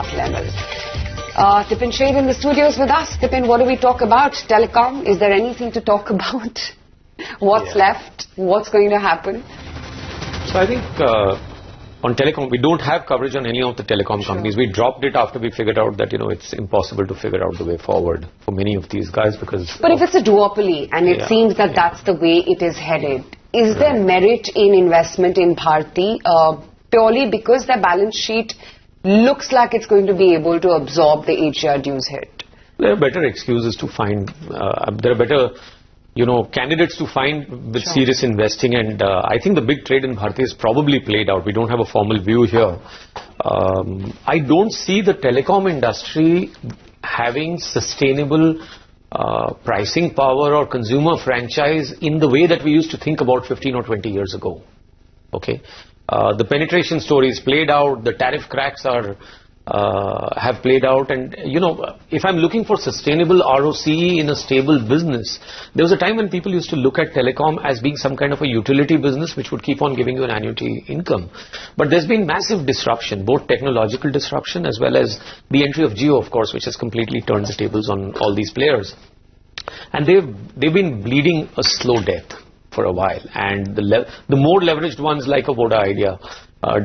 3.5 levels. Dipen Sheth in the studios with us. Dipen, what do we talk about? Telecom, is there anything to talk about? What's left? What's going to happen? So I think on telecom, we don't have coverage on any of the telecom companies. We dropped it after we figured out that, it's impossible to figure out the way forward for many of these guys because... But if it's a duopoly and it seems that that's the way it is headed, is there merit in investment in Bharti purely because their balance sheet looks like it's going to be able to absorb the AGR dues hit? There are better excuses to find. There are better... candidates to find with serious investing, and I think the big trade in Bharti is probably played out. We don't have a formal view here. I don't see the telecom industry having sustainable pricing power or consumer franchise in the way that we used to think about 15 or 20 years ago. Okay, the penetration story is played out. The tariff cracks are have played out, and if I'm looking for sustainable ROCE in a stable business, there was a time when people used to look at telecom as being some kind of a utility business which would keep on giving you an annuity income. But there's been massive disruption, both technological disruption as well as the entry of Jio, of course, which has completely turned the tables on all these players, and they've been bleeding a slow death for a while, and the more leveraged ones like a Voda Idea,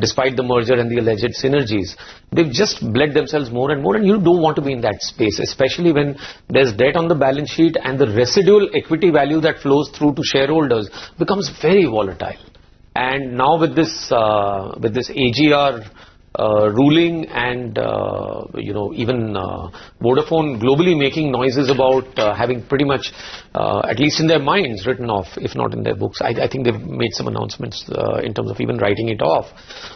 despite the merger and the alleged synergies, they've just bled themselves more and more, and you don't want to be in that space, especially when there's debt on the balance sheet and the residual equity value that flows through to shareholders becomes very volatile. And now with this AGR ruling and even Vodafone globally making noises about having pretty much at least in their minds written off, if not in their books. I think they've made some announcements in terms of even writing it off.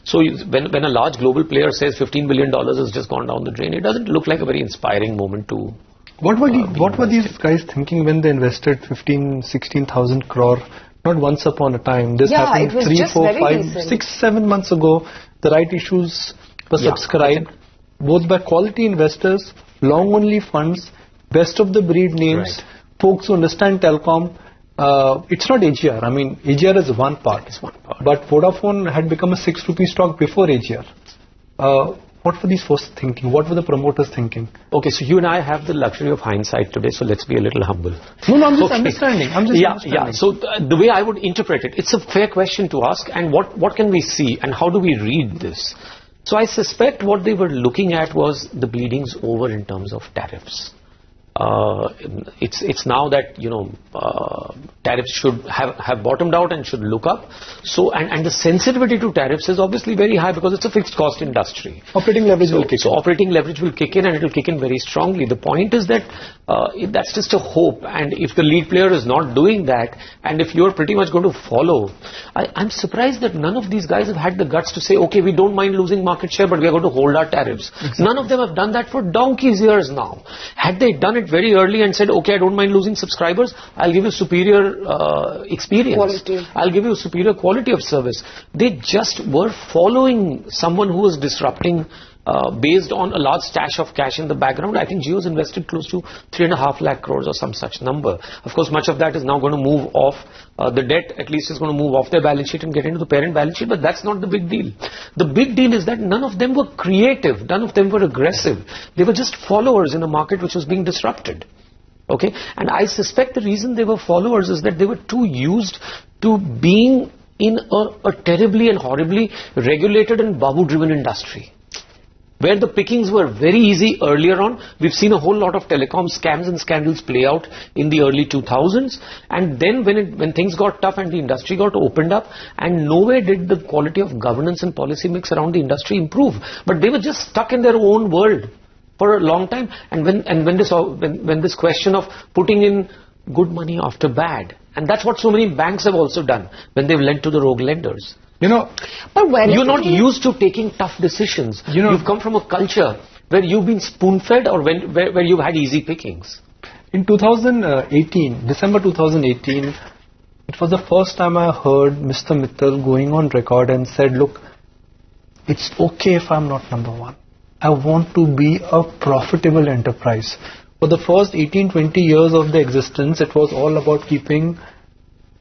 So when a large global player says $15 billion has just gone down the drain, it doesn't look like a very inspiring moment to... What were these guys thinking when they invested 16,000 crore? Not once upon a time. This happened 3, 4, 5, 6, 7 months ago. The right issues were subscribed both by quality investors, long-only funds, best of the breed names, folks who understand telecom. It's not AGR. I mean, AGR is one part. It's one part. But Vodafone had become a 6 rupee stock before AGR. What were these folks thinking? What were the promoters thinking? Okay, so you and I have the luxury of hindsight today, so let's be a little humble. No, I'm just understanding. Yeah. So the way I would interpret it, it's a fair question to ask, and what can we see and how do we read this? So I suspect what they were looking at was the bleedings over in terms of tariffs. It's now that tariffs should have bottomed out and should look up. So and the sensitivity to tariffs is obviously very high because it's a fixed cost industry. Operating leverage will kick in. So operating leverage will kick in, and it will kick in very strongly. The point is that that's just a hope, and if the lead player is not doing that, and if you're pretty much going to follow, I'm surprised that none of these guys have had the guts to say, okay, we don't mind losing market share, but we are going to hold our tariffs. Exactly. None of them have done that for donkey's years now. Had they done it very early and said, okay, I don't mind losing subscribers, I'll give you superior experience. Quality. I'll give you superior quality of service. They just were following someone who was disrupting based on a large stash of cash in the background. I think Jio's invested close to 3.5 lakh crores or some such number. Of course, much of that is now going to move off. The debt at least is going to move off their balance sheet and get into the parent balance sheet, but that's not the big deal. The big deal is that none of them were creative. None of them were aggressive. They were just followers in a market which was being disrupted. Okay? And I suspect the reason they were followers is that they were too used to being in a terribly and horribly regulated and babu-driven industry, where the pickings were very easy earlier on. We've seen a whole lot of telecom scams and scandals play out in the early 2000s. And then when things got tough and the industry got opened up, and nowhere did the quality of governance and policy mix around the industry improve. But they were just stuck in their own world for a long time. And when this question of putting in good money after bad, and that's what so many banks have also done when they've lent to the rogue lenders. But when you're not used to taking tough decisions. You've come from a culture where you've been spoon-fed or where you've had easy pickings. In 2018, December 2018, it was the first time I heard Mr. Mittal going on record and said, look, it's okay if I'm not number one. I want to be a profitable enterprise. For the first 18-20 years of the existence, it was all about keeping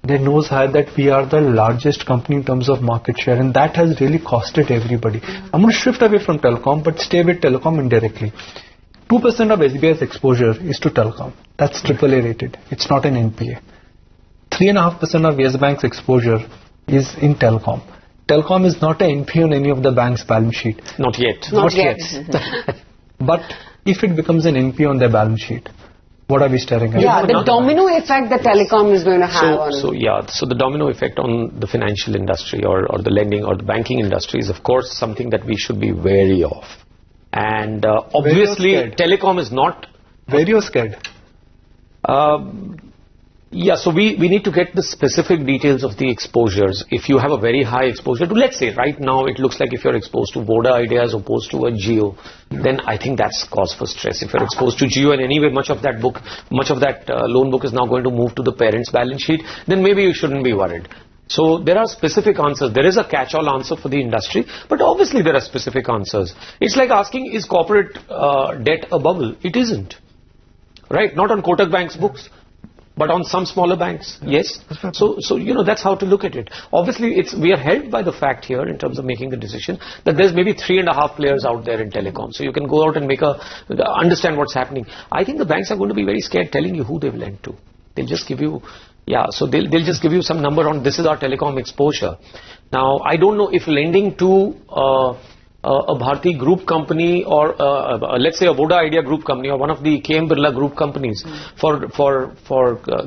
their nose high that we are the largest company in terms of market share, and that has really costed everybody. I'm going to shift away from telecom, but stay with telecom indirectly. 2% of SBI's exposure is to telecom. That's AAA rated. It's not an NPA. 3.5% of Yes Bank's exposure is in telecom. Telecom is not an NPA on any of the bank's balance sheet. Not yet. Not yet. But if it becomes an NPA on their balance sheet, what are we staring at? Yeah, the domino effect that telecom is going to have So the domino effect on the financial industry or the lending or the banking industry is of course something that we should be wary of. And obviously telecom is not... Very scared. Yeah, so we need to get the specific details of the exposures. If you have a very high exposure to, let's say, right now it looks like if you're exposed to Voda Idea as opposed to a Jio, then I think that's cause for stress. If you're exposed to Jio and anyway much of that loan book is now going to move to the parent's balance sheet, then maybe you shouldn't be worried. So there are specific answers. There is a catch-all answer for the industry, but obviously there are specific answers. It's like asking, is corporate debt a bubble? It isn't. Right? Not on Kotak Bank's books. But on some smaller banks, yes. So that's how to look at it. Obviously, we are held by the fact here in terms of making the decision that there's maybe 3.5 players out there in telecom. So you can go out and understand what's happening. I think the banks are going to be very scared telling you who they've lent to. They'll just give you, they'll just give you some number on this is our telecom exposure. Now, I don't know if lending to a Bharti group company or let's say a Voda Idea group company or one of the KM Birla group companies for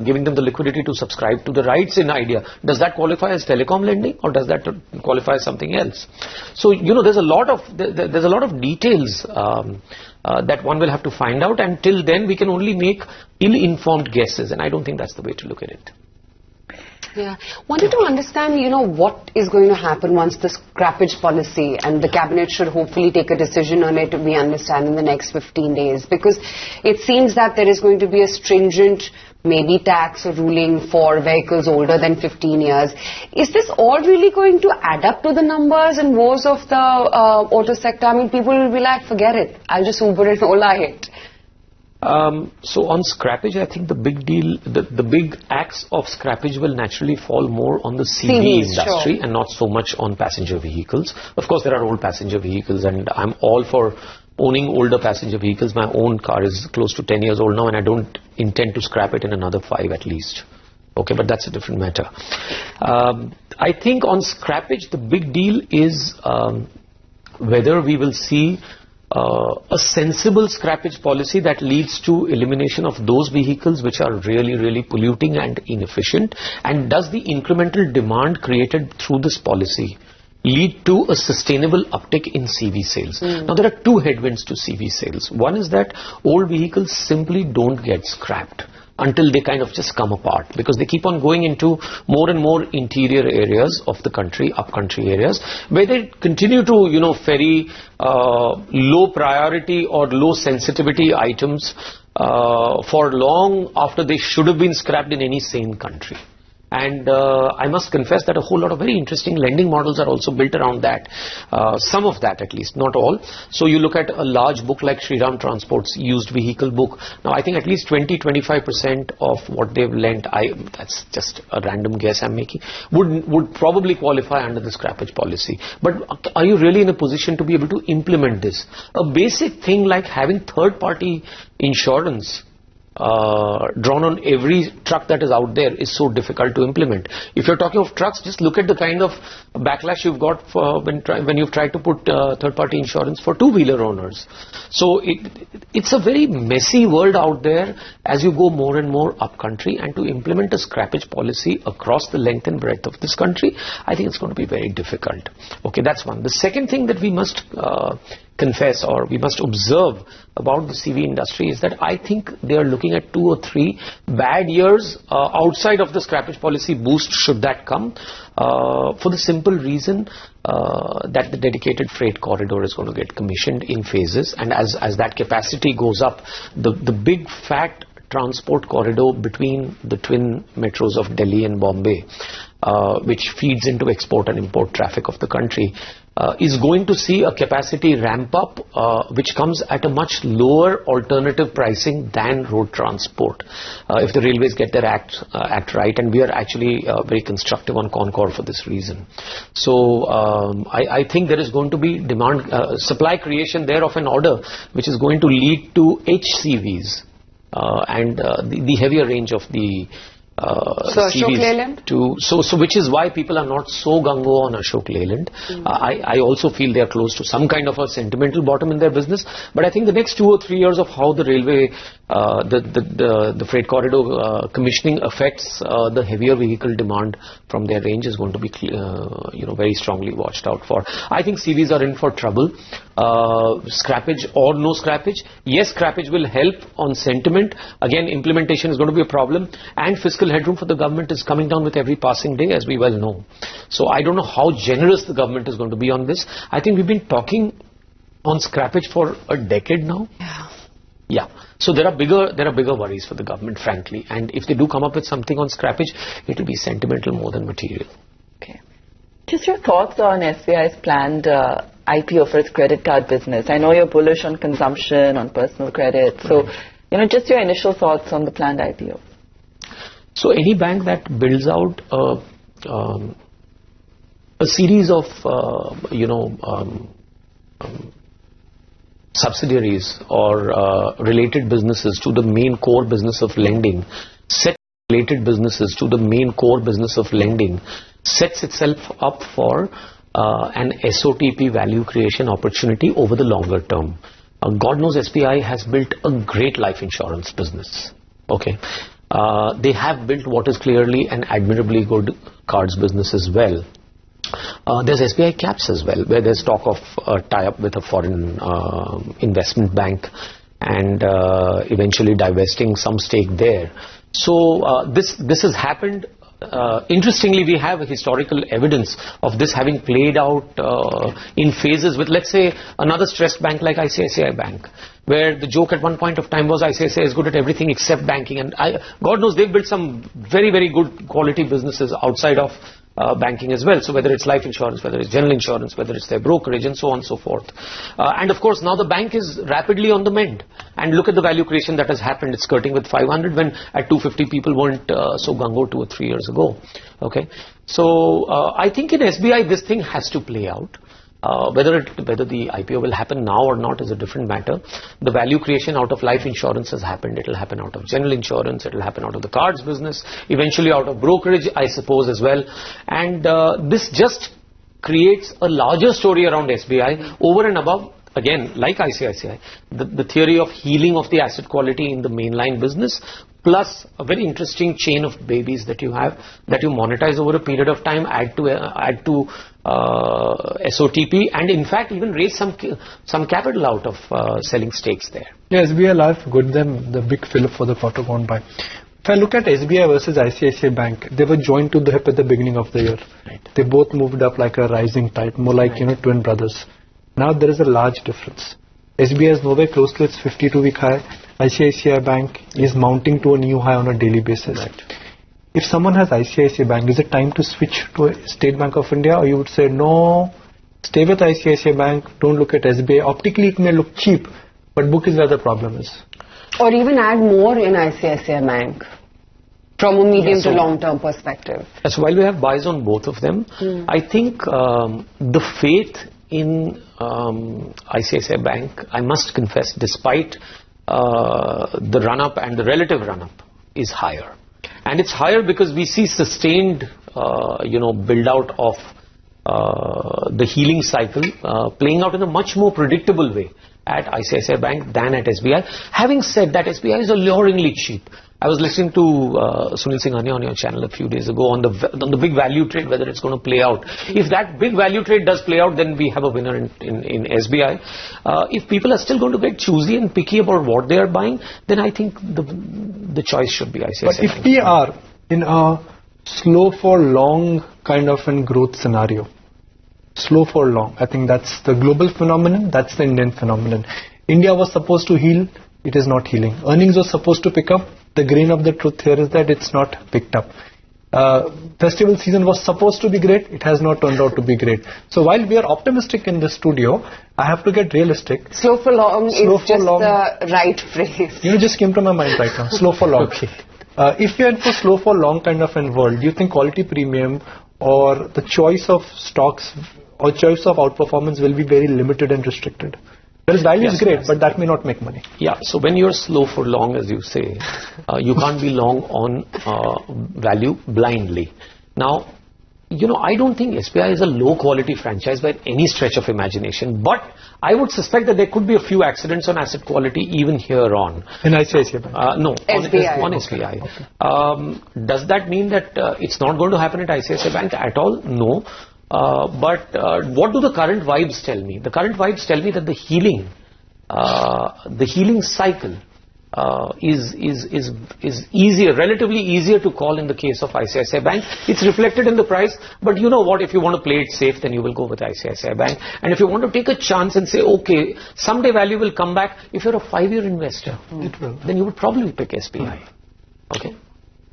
giving them the liquidity to subscribe to the rights in Idea, does that qualify as telecom lending or does that qualify as something else? So there's a lot of details that one will have to find out, and till then we can only make ill-informed guesses, and I don't think that's the way to look at it. Yeah. Wanted to understand, what is going to happen once the scrappage policy, and the cabinet should hopefully take a decision on it, we understand, in the next 15 days. Because it seems that there is going to be a stringent, maybe tax or ruling for vehicles older than 15 years. Is this all really going to add up to the numbers and woes of the auto sector? I mean, people will be like, forget it. I'll just Uber and Ola it. So on scrappage, I think the big deal, the big axe of scrappage will naturally fall more on the CV industry, and not so much on passenger vehicles. Of course, there are old passenger vehicles, and I'm all for owning older passenger vehicles. My own car is close to 10 years old now, and I don't intend to scrap it in another 5 at least. Okay, but that's a different matter. I think on scrappage, the big deal is whether we will see a sensible scrappage policy that leads to elimination of those vehicles which are really, really polluting and inefficient, and does the incremental demand created through this policy lead to a sustainable uptick in CV sales. Now, there are 2 headwinds to CV sales. One is that old vehicles simply don't get scrapped until they kind of just come apart, because they keep on going into more and more interior areas of the country, up-country areas, where they continue to, ferry low priority or low sensitivity items for long after they should have been scrapped in any sane country. And I must confess that a whole lot of very interesting lending models are also built around that. Some of that at least, not all. So you look at a large book like Shriram Transport's used vehicle book. Now I think at least 20-25% of what they've lent, that's just a random guess I'm making, would probably qualify under the scrappage policy. But are you really in a position to be able to implement this? A basic thing like having third-party insurance drawn on every truck that is out there is so difficult to implement. If you're talking of trucks, just look at the kind of backlash you've got for when you've tried to put third-party insurance for two-wheeler owners. So it's a very messy world out there as you go more and more up-country, and to implement a scrappage policy across the length and breadth of this country, I think it's going to be very difficult. Okay, that's one. The second thing that we must confess, or we must observe about the CV industry, is that I think they are looking at 2 or 3 bad years outside of the scrappage policy boost, should that come, for the simple reason that the dedicated freight corridor is going to get commissioned in phases, and as that capacity goes up, the big fat transport corridor between the twin metros of Delhi and Bombay, which feeds into export and import traffic of the country, is going to see a capacity ramp up, which comes at a much lower alternative pricing than road transport, if the railways get their act right. And we are actually very constructive on Concor for this reason. So I think there is going to be demand, supply creation there of an order, which is going to lead to HCVs and the heavier range of the Ashok Leyland? So which is why people are not so gung-ho on Ashok Leyland. I also feel they are close to some kind of a sentimental bottom in their business. But I think the next 2 or 3 years of how the railway, the freight corridor commissioning affects the heavier vehicle demand from their range is going to be very strongly watched out for. I think CVs are in for trouble. Scrappage or no scrappage. Yes, scrappage will help on sentiment. Again, implementation is going to be a problem, and fiscal headroom for the government is coming down with every passing day, as we well know. So I don't know how generous the government is going to be on this. I think we've been talking on scrappage for a decade now. Yeah. So there are bigger worries for the government, frankly. And if they do come up with something on scrappage, it will be sentimental more than material. Okay. Just your thoughts on SBI's planned IPO for its credit card business. I know you're bullish on consumption, on personal credit. So, just your initial thoughts on the planned IPO. So any bank that builds out a series of, subsidiaries or related businesses to the main core business of lending, sets itself up for an SOTP value creation opportunity over the longer term. God knows SBI has built a great life insurance business. Okay. They have built what is clearly an admirably good cards business as well. There's SBI Caps as well, where there's talk of tie-up with a foreign investment bank and eventually divesting some stake there. So this has happened. Interestingly, we have historical evidence of this having played out in phases with, let's say, another stressed bank like ICICI Bank, where the joke at one point of time was ICICI is good at everything except banking. And God knows they've built some very, very good quality businesses outside of banking as well. So whether it's life insurance, whether it's general insurance, whether it's their brokerage and so on and so forth. And of course now the bank is rapidly on the mend. And look at the value creation that has happened. It's skirting with 500 when at 250 people weren't so gung-ho 2 or 3 years ago. Okay. So I think in SBI this thing has to play out. Whether the IPO will happen now or not is a different matter. The value creation out of life insurance has happened. It will happen out of general insurance. It will happen out of the cards business. Eventually out of brokerage, I suppose, as well. And this just creates a larger story around SBI over and above, again, like ICICI, the theory of healing of the asset quality in the mainline business, plus a very interesting chain of babies that you have, that you monetize over a period of time, add to SOTP, and in fact even raise some capital out of selling stakes there. Yeah, SBI Life, good them, the big fillip for the quarter gone by. If I look at SBI versus ICICI Bank, they were joined to the hip at the beginning of the year. Right. They both moved up like a rising tide, more like, twin brothers. Now there is a large difference. SBI is nowhere close to its 52-week high. ICICI Bank is mounting to a new high on a daily basis. Right. If someone has ICICI Bank, is it time to switch to a State Bank of India, or you would say, no, stay with ICICI Bank, don't look at SBI. Optically it may look cheap, but book is where the problem is. Or even add more in ICICI Bank from a medium to long-term perspective. So while we have buys on both of them, I think the faith in ICICI Bank, I must confess, despite the run-up and the relative run-up, is higher. And it's higher because we see sustained, build-out of the healing cycle playing out in a much more predictable way at ICICI Bank than at SBI. Having said that, SBI is alluringly cheap. I was listening to Sunil Singhania on your channel a few days ago on the big value trade, whether it's going to play out. If that big value trade does play out, then we have a winner in SBI. If people are still going to get choosy and picky about what they are buying, then I think the choice should be ICICI. But if we are in a slow for long kind of a growth scenario, slow for long, I think that's the global phenomenon, that's the Indian phenomenon. India was supposed to heal, it is not healing. Earnings was supposed to pick up. The grain of the truth here is that it's not picked up. Festival season was supposed to be great. It has not turned out to be great. So while we are optimistic in this studio, I have to get realistic. Slow for long is just the right phrase. You know, just came to my mind right now. Slow for long. Okay. If you're in for slow for long kind of a world, do you think quality premium or the choice of stocks or choice of outperformance will be very limited and restricted? Whereas value is great, but that may not make money. Yeah, so when you're slow for long, as you say, you can't be long on value blindly. Now, you know, I don't think SBI is a low quality franchise by any stretch of imagination, but I would suspect that there could be a few accidents on asset quality even here on. In ICICI Bank? No, SBI. on SBI. Okay. Does that mean that it's not going to happen at ICICI Bank at all? No. But what do the current vibes tell me? The current vibes tell me that the healing cycle is easier, relatively easier to call in the case of ICICI Bank. It's reflected in the price, but you know what, if you want to play it safe, then you will go with ICICI Bank. And if you want to take a chance and say, okay, someday value will come back, if you're a 5-year investor, then you would probably pick SBI. Okay?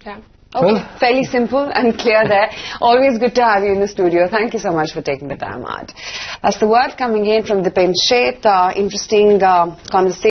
Yeah. Okay, fairly simple and clear there. Always good to have you in the studio. Thank you so much for taking the time out. That's the word coming in from Dipen Sheth. Interesting conversation.